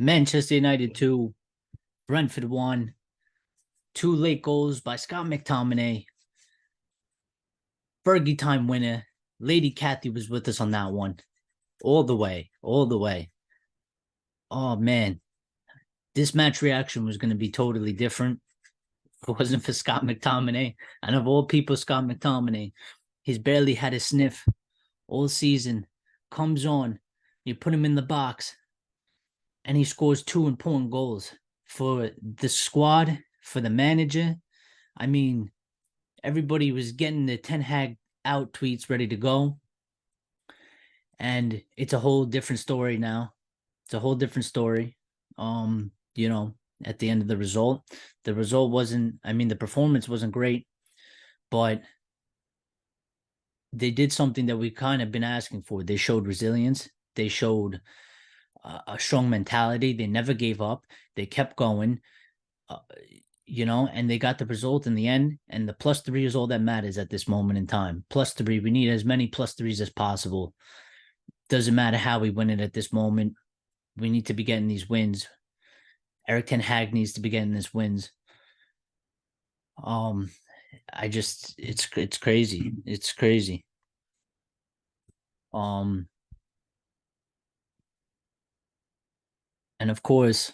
Manchester United 2, Brentford 1. Two late goals by Scott McTominay. Fergie time winner. Lady Kathy was with us on that one. All the way. All the way. Oh, man. This match reaction was going to be totally different if it wasn't for Scott McTominay. And of all people, Scott McTominay, he's barely had a sniff all season. Comes on. You put him in the box. And he scores two important goals for the squad, for the manager. I mean, everybody was getting the Ten Hag out tweets ready to go. And it's a whole different story now. It's a whole different story. At the end of the result wasn't, the performance wasn't great, but they did something that we kind of been asking for. They showed resilience. They showed a strong mentality. They never gave up. They kept going, and they got the result in the end. And the +3 is all that matters at this moment in time. +3, we need as many +3s as possible. Doesn't matter how we win it at this moment. We need to be getting these wins. Erik Ten Hag needs to be getting these wins. It's crazy. It's crazy. And of course,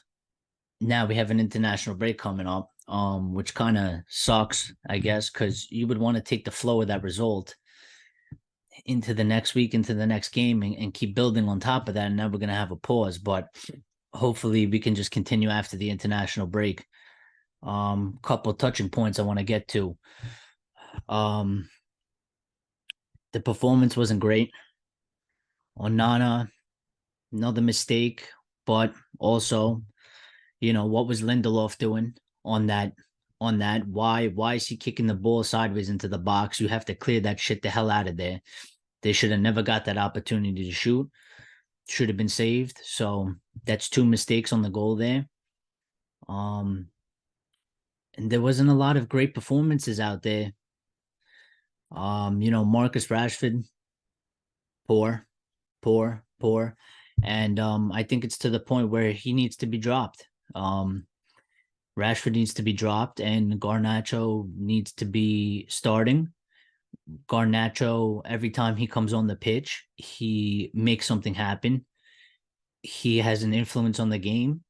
now we have an international break coming up, which kind of sucks, I guess, because you would want to take the flow of that result into the next week, into the next game, and keep building on top of that. And now we're going to have a pause, but hopefully we can just continue after the international break. Couple touching points I want to get to. The performance wasn't great. Onana, another mistake, but also, what was Lindelof doing on that? Why is he kicking the ball sideways into the box? You have to clear that shit the hell out of there. They should have never got that opportunity to shoot. Should have been saved. So that's two mistakes on the goal there. And there wasn't a lot of great performances out there. Marcus Rashford, poor. And I think it's to the point where he needs to be dropped. Rashford needs to be dropped, and Garnacho needs to be starting. Garnacho, every time he comes on the pitch, he makes something happen. He has an influence on the game,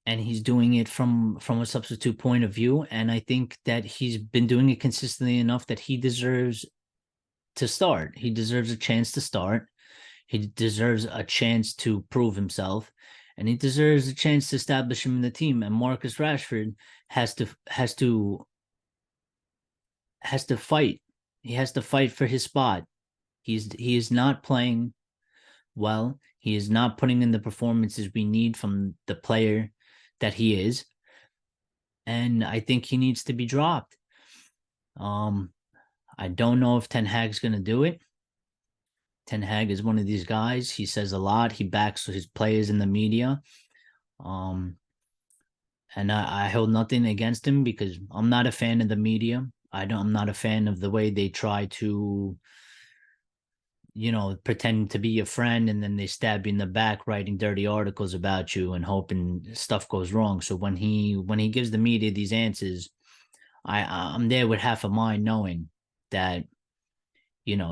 and he's doing it from a substitute point of view. And I think that he's been doing it consistently enough that he deserves to start. He deserves a chance to start. He deserves a chance to prove himself, and he deserves a chance to establish him in the team. And Marcus Rashford has to fight. He has to fight for his spot. He is not playing well. He is not putting in the performances we need from the player that he is. And I think he needs to be dropped. I don't know if Ten Hag's going to do it. Ten Hag is one of these guys. He says a lot. He backs his players in the media. And I hold nothing against him because I'm not a fan of the media. I'm not a fan of the way they try to, pretend to be your friend, and then they stab you in the back writing dirty articles about you and hoping stuff goes wrong. So when he gives the media these answers, I'm there with half a mind knowing that,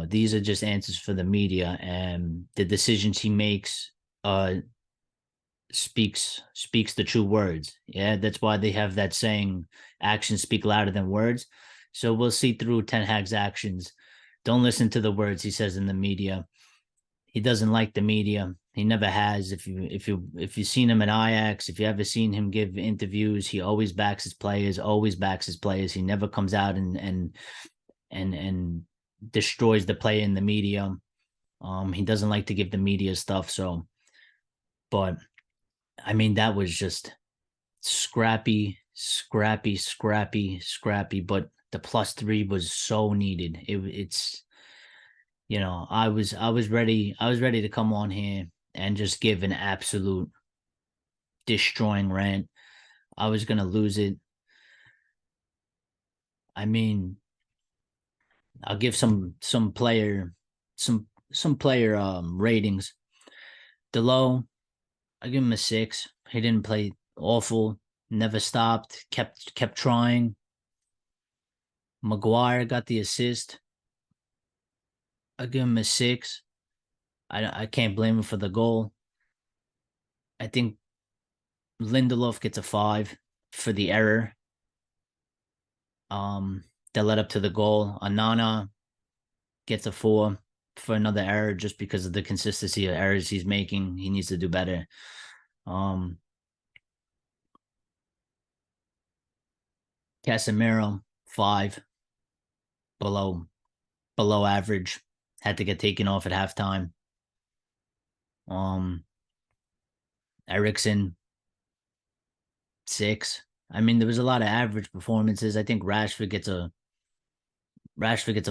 these are just answers for the media, and the decisions he makes speaks the true words. Yeah, that's why they have that saying, actions speak louder than words. So we'll see through Ten Hag's actions. Don't listen to the words he says in the media. He doesn't like the media. He never has. If you've seen him at Ajax, if you ever seen him give interviews, he always backs his players. He never comes out and destroys the player in the media. He doesn't like to give the media stuff. So, but that was just scrappy. But the +3 was so needed. It's I was ready to come on here and just give an absolute destroying rant. I was gonna lose it. I'll give some player ratings. Delo, I give him a 6. He didn't play awful. Never stopped. Kept trying. Maguire got the assist. I give him a 6. I can't blame him for the goal. I think Lindelof gets a 5 for the error. That led up to the goal. Anana gets a 4 for another error just because of the consistency of errors he's making. He needs to do better. Casemiro 5, below average. Had to get taken off at halftime. Eriksen 6. I mean, there was a lot of average performances. I think Rashford gets a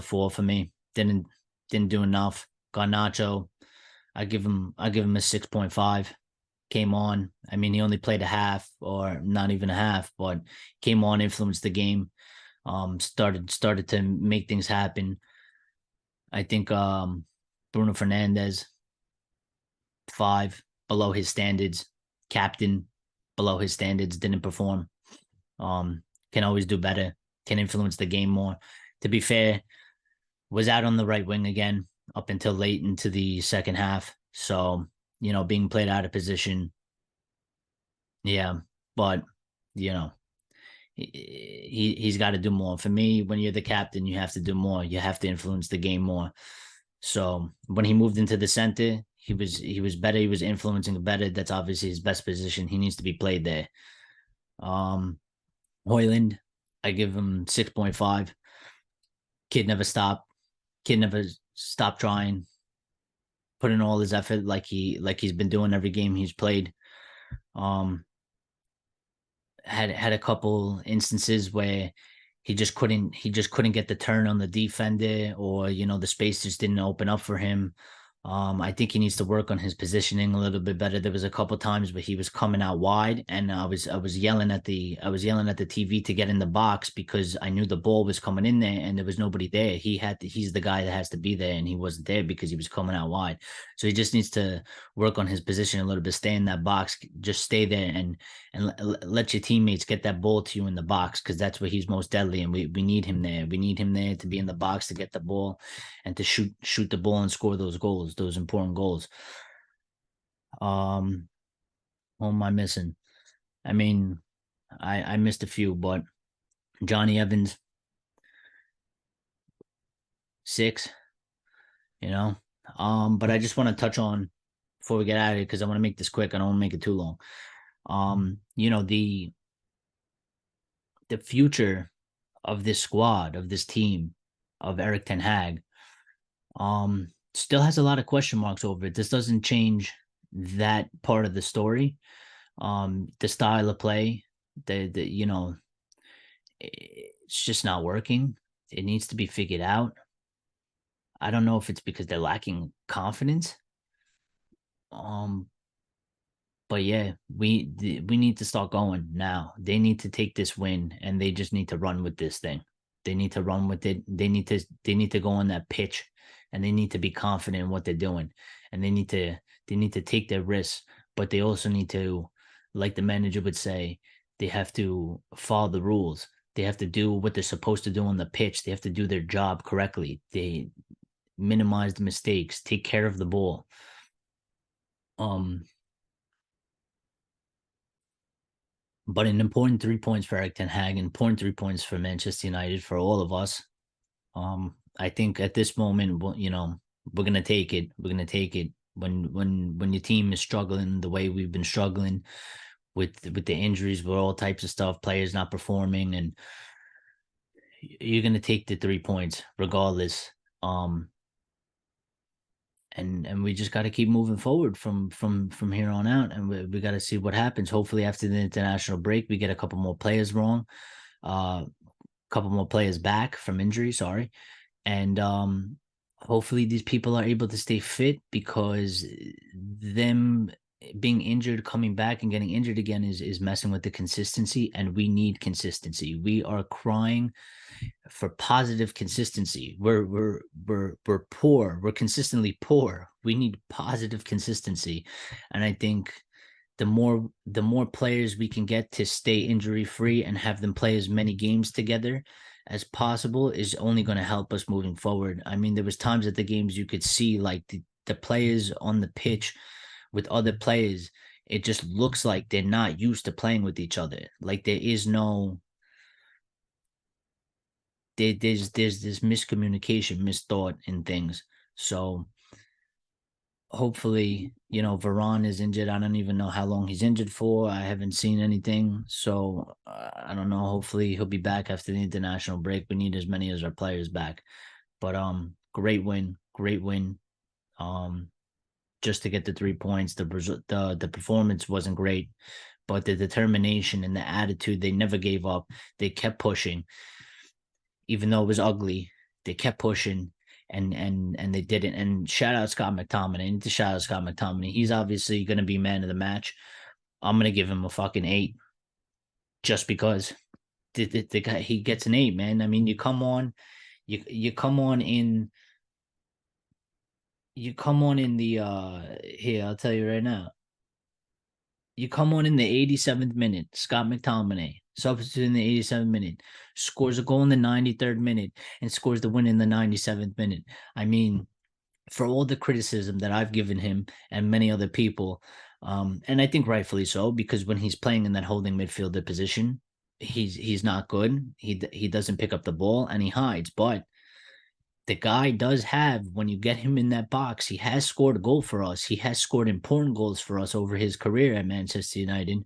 4 for me. Didn't do enough. Garnacho, I give him a 6.5. Came on. I mean, he only played a half, or not even a half, but came on, influenced the game. Started to make things happen. I think Bruno Fernandes 5, below his standards. Captain, below his standards, didn't perform. Can always do better. Can influence the game more. To be fair, was out on the right wing again up until late into the second half. So, being played out of position. Yeah, but he's got to do more. For me, when you're the captain, you have to do more. You have to influence the game more. So when he moved into the center, he was better. He was influencing better. That's obviously his best position. He needs to be played there. Hoyland, I give him 6.5. Kid never stopped. Kid never stopped trying. Put in all his effort like he's been doing every game he's played. Had a couple instances where he just couldn't get the turn on the defender, or the space just didn't open up for him. I think he needs to work on his positioning a little bit better. There was a couple times where he was coming out wide, and I was yelling at the TV to get in the box because I knew the ball was coming in there and there was nobody there. He's the guy that has to be there, and he wasn't there because he was coming out wide. So he just needs to work on his position a little bit. Stay in that box, just stay there, and let your teammates get that ball to you in the box, because that's where he's most deadly, and we need him there. We need him there to be in the box to get the ball and to shoot the ball and score those goals, those important goals. What am I missing? I mean, I missed a few, but Johnny Evans 6, but I just want to touch on, before we get out of here, because I want to make this quick. I don't want to make it too long. The future of this squad, of this team, of Erik Ten Hag, still has a lot of question marks over it. This doesn't change that part of the story. The style of play, it's just not working. It needs to be figured out. I don't know if it's because they're lacking confidence. But yeah, we need to start going now. They need to take this win, and they just need to run with this thing. They need to run with it. They need to go on that pitch, and they need to be confident in what they're doing, and they need to take their risks, but they also need to, like the manager would say, they have to follow the rules. They have to do what they're supposed to do on the pitch. They have to do their job correctly. They minimize the mistakes, take care of the ball. But an important 3 points for Erik Ten Hag, important 3 points for Manchester United, for all of us. I think at this moment, we're gonna take it. We're gonna take it when your team is struggling the way we've been struggling with the injuries, with all types of stuff, players not performing, and you're gonna take the 3 points regardless. And we just got to keep moving forward from here on out, and we got to see what happens. Hopefully, after the international break, we get a couple more players couple more players back from injury. Sorry, and hopefully these people are able to stay fit, because them being injured, coming back and getting injured again is messing with the consistency, and we need consistency. We are crying for positive consistency. We're poor. We're consistently poor. We need positive consistency, and I think the more players we can get to stay injury free and have them play as many games together as possible is only going to help us moving forward. I mean, there was times at the games you could see like the players on the pitch with other players, it just looks like they're not used to playing with each other. Like there is no there's this miscommunication, misthought in things. So hopefully, Varane is injured. I don't even know how long he's injured for. I haven't seen anything. So I don't know. Hopefully he'll be back after the international break. We need as many as our players back. But great win. Great win. Just to get the 3 points. The performance wasn't great, but the determination and the attitude, they never gave up. They kept pushing. Even though it was ugly, they kept pushing and they didn't. And shout out Scott McTominay. I need to shout out Scott McTominay. He's obviously going to be man of the match. I'm going to give him a fucking 8 just because the guy, he gets an 8, man. I mean, you come on in the here, I'll tell you right now. You come on in the 87th minute, Scott McTominay, substitute in the 87th minute, scores a goal in the 93rd minute, and scores the win in the 97th minute. I mean, for all the criticism that I've given him and many other people, and I think rightfully so, because when he's playing in that holding midfielder position, he's not good. He doesn't pick up the ball and he hides, but the guy does have, when you get him in that box, he has scored a goal for us. He has scored important goals for us over his career at Manchester United.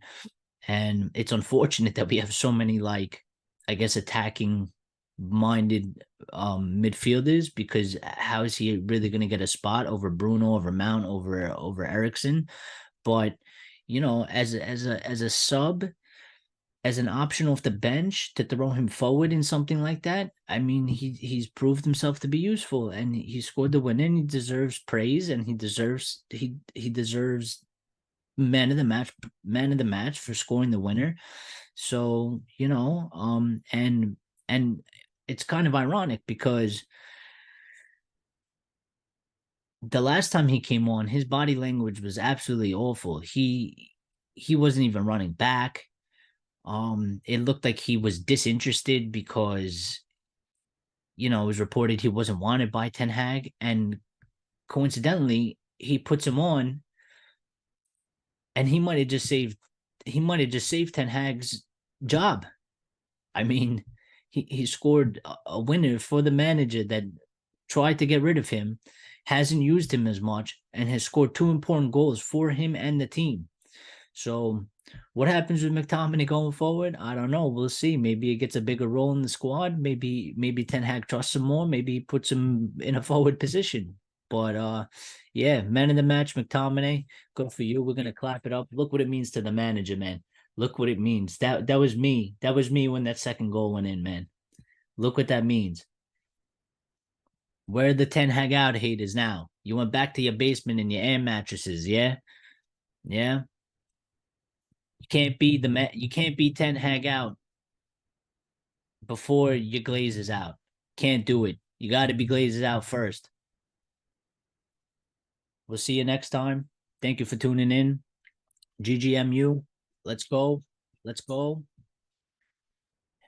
And it's unfortunate that we have so many, like, I guess, attacking minded midfielders, because how is he really going to get a spot over Bruno, over Mount, over Ericsson? But, as a sub, as an option off the bench to throw him forward in something like that, I mean, he's proved himself to be useful, and he scored the win, and he deserves praise, and he deserves man of the match for scoring the winner. So, and it's kind of ironic because the last time he came on, his body language was absolutely awful. He wasn't even running back. It looked like he was disinterested because, it was reported he wasn't wanted by Ten Hag, and coincidentally, he puts him on, and he might have just saved Ten Hag's job. I mean, he scored a winner for the manager that tried to get rid of him, hasn't used him as much, and has scored 2 important goals for him and the team. So what happens with McTominay going forward? I don't know. We'll see. Maybe he gets a bigger role in the squad. Maybe Ten Hag trusts him more. Maybe he puts him in a forward position. But yeah, man of the match, McTominay. Good for you. We're gonna clap it up. Look what it means to the manager, man. Look what it means. That was me. That was me when that second goal went in, man. Look what that means. Where are the Ten Hag out haters now? You went back to your basement and your air mattresses, yeah? Yeah. You can't beat Ten Hag out before your Glazers out. Can't do it. You got to be Glazers out first. We'll see you next time. Thank you for tuning in. GGMU. Let's go. Let's go.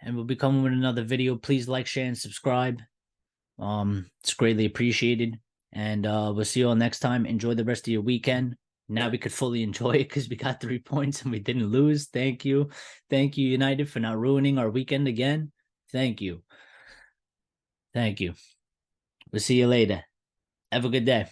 And we'll be coming with another video. Please like, share, and subscribe. It's greatly appreciated. And we'll see you all next time. Enjoy the rest of your weekend. Now we could fully enjoy it because we got 3 points and we didn't lose. Thank you. Thank you, United, for not ruining our weekend again. Thank you. Thank you. We'll see you later. Have a good day.